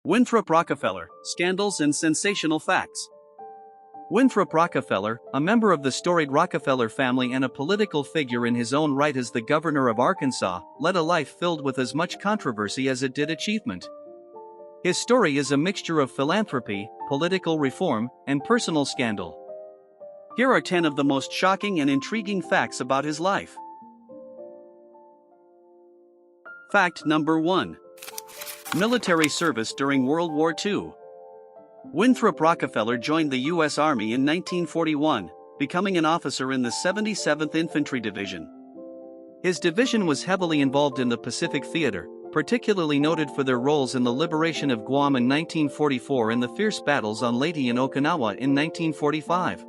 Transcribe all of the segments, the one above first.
Winthrop Rockefeller, Scandals and Sensational Facts. Winthrop Rockefeller, a member of the storied Rockefeller family and a political figure in his own right as the governor of Arkansas, led a life filled with as much controversy as it did achievement. His story is a mixture of philanthropy, political reform, and personal scandal. Here are 10 of the most shocking and intriguing facts about his life. Fact number 1. Military service during World War II. Winthrop Rockefeller joined the U.S. Army in 1941, becoming an officer in the 77th Infantry Division. His division was heavily involved in the Pacific Theater, particularly noted for their roles in the liberation of Guam in 1944 and the fierce battles on Leyte and Okinawa in 1945.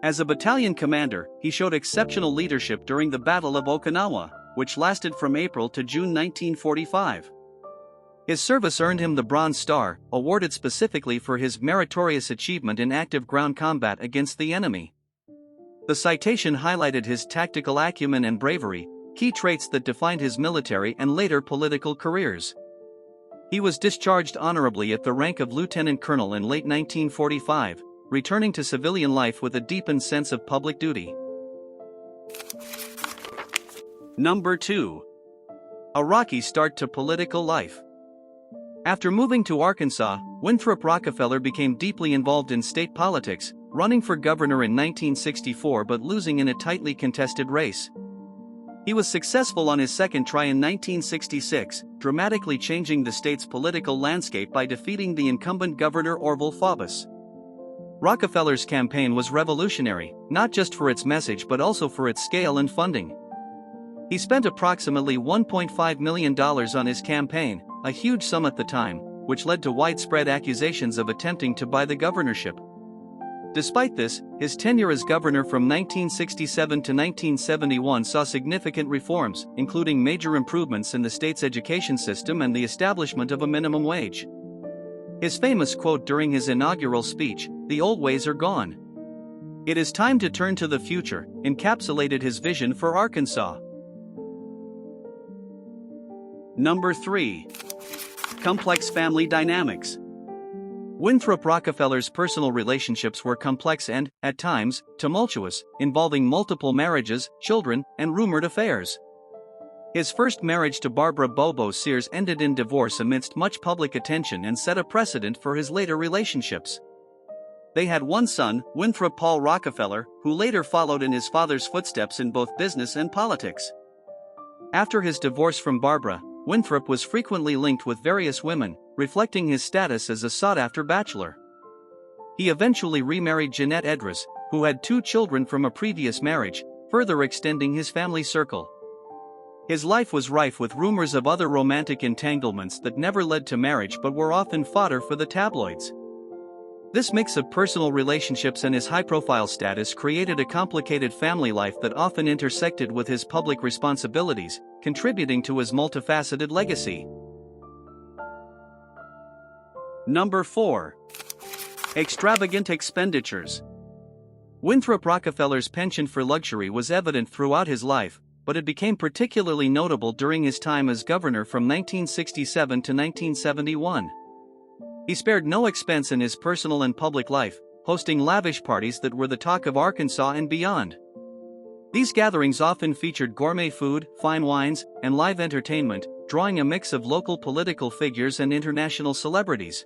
As a battalion commander, he showed exceptional leadership during the Battle of Okinawa, which lasted from April to June 1945. His service earned him the Bronze Star, awarded specifically for his meritorious achievement in active ground combat against the enemy. The citation highlighted his tactical acumen and bravery, key traits that defined his military and later political careers. He was discharged honorably at the rank of lieutenant colonel in late 1945, returning to civilian life with a deepened sense of public duty. Number 2. A rocky start to political life. After moving to Arkansas, Winthrop Rockefeller became deeply involved in state politics, running for governor in 1964 but losing in a tightly contested race. He was successful on his second try in 1966, dramatically changing the state's political landscape by defeating the incumbent governor Orville Faubus. Rockefeller's campaign was revolutionary, not just for its message but also for its scale and funding. He spent approximately $1.5 million on his campaign, a huge sum at the time, which led to widespread accusations of attempting to buy the governorship. Despite this, his tenure as governor from 1967 to 1971 saw significant reforms, including major improvements in the state's education system and the establishment of a minimum wage. His famous quote during his inaugural speech, "The old ways are gone. It is time to turn to the future," encapsulated his vision for Arkansas. Number 3. Complex family dynamics. Winthrop Rockefeller's personal relationships were complex and, at times, tumultuous, involving multiple marriages, children, and rumored affairs. His first marriage to Barbara Bobo Sears ended in divorce amidst much public attention and set a precedent for his later relationships. They had one son, Winthrop Paul Rockefeller, who later followed in his father's footsteps in both business and politics. After his divorce from Barbara, Winthrop was frequently linked with various women, reflecting his status as a sought-after bachelor. He eventually remarried Jeanette Edras, who had 2 children from a previous marriage, further extending his family circle. His life was rife with rumors of other romantic entanglements that never led to marriage but were often fodder for the tabloids. This mix of personal relationships and his high-profile status created a complicated family life that often intersected with his public responsibilities, contributing to his multifaceted legacy. Number 4. Extravagant expenditures. Winthrop Rockefeller's penchant for luxury was evident throughout his life, but it became particularly notable during his time as governor from 1967 to 1971. He spared no expense in his personal and public life, hosting lavish parties that were the talk of Arkansas and beyond. These gatherings often featured gourmet food, fine wines, and live entertainment, drawing a mix of local political figures and international celebrities.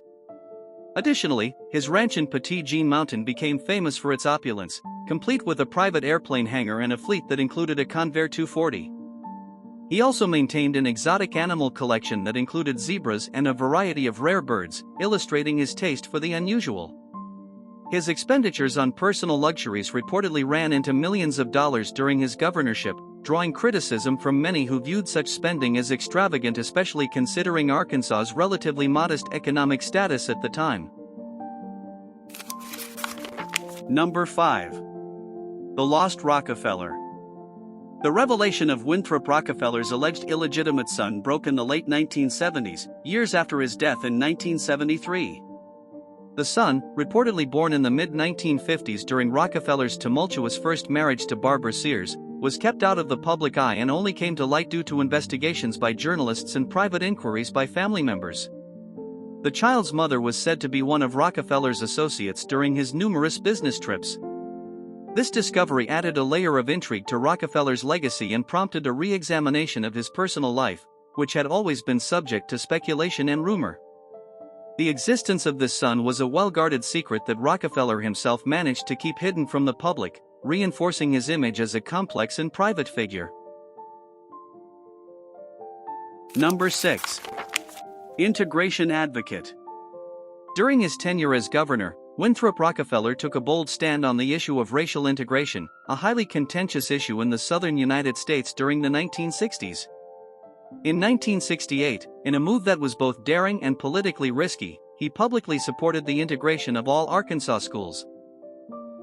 Additionally, his ranch in Petit Jean Mountain became famous for its opulence, complete with a private airplane hangar and a fleet that included a Convair 240. He also maintained an exotic animal collection that included zebras and a variety of rare birds, illustrating his taste for the unusual. His expenditures on personal luxuries reportedly ran into millions of dollars during his governorship, drawing criticism from many who viewed such spending as extravagant, especially considering Arkansas's relatively modest economic status at the time. Number 5. The Lost Rockefeller. The revelation of Winthrop Rockefeller's alleged illegitimate son broke in the late 1970s, years after his death in 1973. The son, reportedly born in the mid-1950s during Rockefeller's tumultuous first marriage to Barbara Sears, was kept out of the public eye and only came to light due to investigations by journalists and private inquiries by family members. The child's mother was said to be one of Rockefeller's associates during his numerous business trips. This discovery added a layer of intrigue to Rockefeller's legacy and prompted a re-examination of his personal life, which had always been subject to speculation and rumor. The existence of this son was a well-guarded secret that Rockefeller himself managed to keep hidden from the public, reinforcing his image as a complex and private figure. Number 6. Integration advocate. During his tenure as governor, Winthrop Rockefeller took a bold stand on the issue of racial integration, a highly contentious issue in the southern United States during the 1960s. In 1968, in a move that was both daring and politically risky, he publicly supported the integration of all Arkansas schools.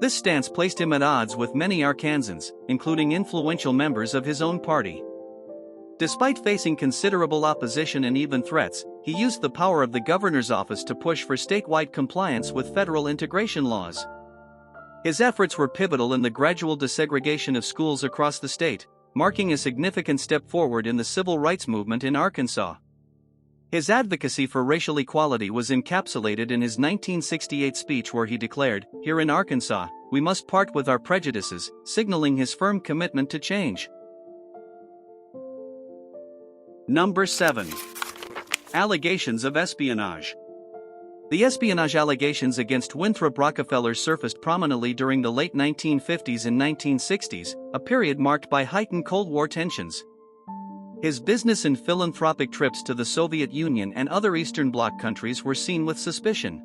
This stance placed him at odds with many Arkansans, including influential members of his own party. Despite facing considerable opposition and even threats, he used the power of the governor's office to push for statewide compliance with federal integration laws. His efforts were pivotal in the gradual desegregation of schools across the state, marking a significant step forward in the civil rights movement in Arkansas. His advocacy for racial equality was encapsulated in his 1968 speech where he declared, "Here in Arkansas, we must part with our prejudices," signaling his firm commitment to change. Number 7. Allegations of espionage. The espionage allegations against Winthrop Rockefeller surfaced prominently during the late 1950s and 1960s, a period marked by heightened Cold War tensions. His business and philanthropic trips to the Soviet Union and other Eastern Bloc countries were seen with suspicion.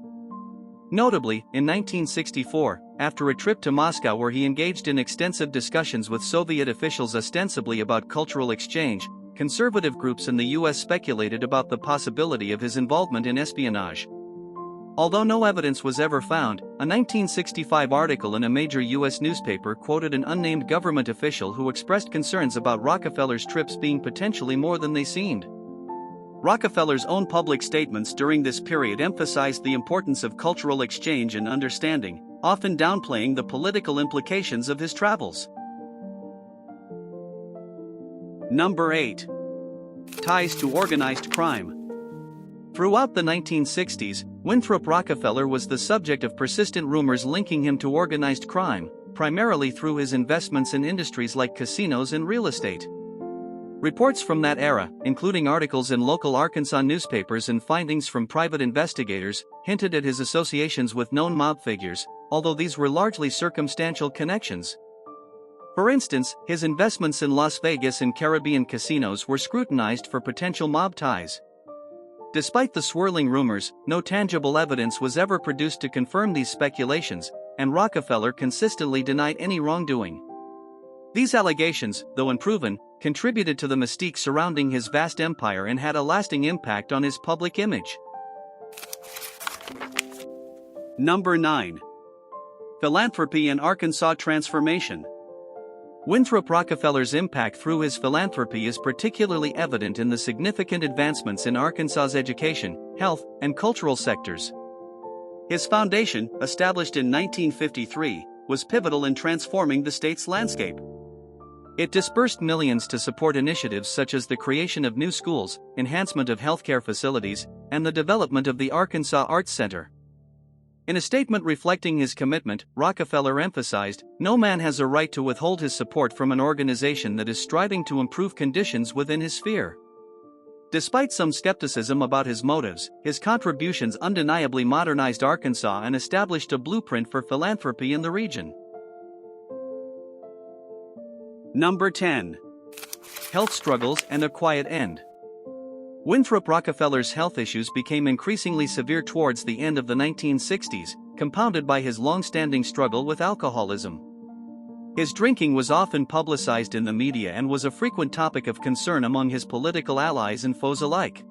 Notably, in 1964, after a trip to Moscow where he engaged in extensive discussions with Soviet officials ostensibly about cultural exchange, conservative groups in the U.S. speculated about the possibility of his involvement in espionage. Although no evidence was ever found, a 1965 article in a major U.S. newspaper quoted an unnamed government official who expressed concerns about Rockefeller's trips being potentially more than they seemed. Rockefeller's own public statements during this period emphasized the importance of cultural exchange and understanding, often downplaying the political implications of his travels. Number 8. Ties to organized crime. Throughout the 1960s, Winthrop Rockefeller was the subject of persistent rumors linking him to organized crime, primarily through his investments in industries like casinos and real estate. Reports from that era, including articles in local Arkansas newspapers and findings from private investigators, hinted at his associations with known mob figures, although these were largely circumstantial connections. For instance, his investments in Las Vegas and Caribbean casinos were scrutinized for potential mob ties. Despite the swirling rumors, no tangible evidence was ever produced to confirm these speculations, and Rockefeller consistently denied any wrongdoing. These allegations, though unproven, contributed to the mystique surrounding his vast empire and had a lasting impact on his public image. Number 9. Philanthropy and Arkansas transformation. Winthrop Rockefeller's impact through his philanthropy is particularly evident in the significant advancements in Arkansas's education, health, and cultural sectors. His foundation, established in 1953, was pivotal in transforming the state's landscape. It disbursed millions to support initiatives such as the creation of new schools, enhancement of healthcare facilities, and the development of the Arkansas Arts Center. In a statement reflecting his commitment, Rockefeller emphasized, "No man has a right to withhold his support from an organization that is striving to improve conditions within his sphere." Despite some skepticism about his motives, his contributions undeniably modernized Arkansas and established a blueprint for philanthropy in the region. Number 10. Health struggles and a quiet end. Winthrop Rockefeller's health issues became increasingly severe towards the end of the 1960s, compounded by his long-standing struggle with alcoholism. His drinking was often publicized in the media and was a frequent topic of concern among his political allies and foes alike.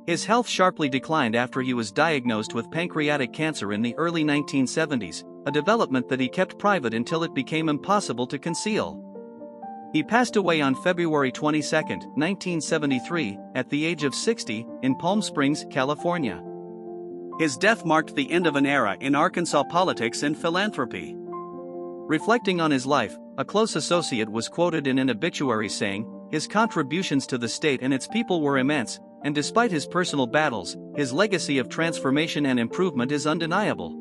His health sharply declined after he was diagnosed with pancreatic cancer in the early 1970s, a development that he kept private until it became impossible to conceal. He passed away on February 22, 1973, at the age of 60, in Palm Springs, California. His death marked the end of an era in Arkansas politics and philanthropy. Reflecting on his life, a close associate was quoted in an obituary saying, "His contributions to the state and its people were immense, and despite his personal battles, his legacy of transformation and improvement is undeniable.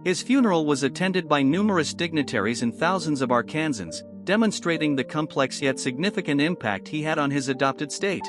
His funeral was attended by numerous dignitaries and thousands of Arkansans, demonstrating the complex yet significant impact he had on his adopted state.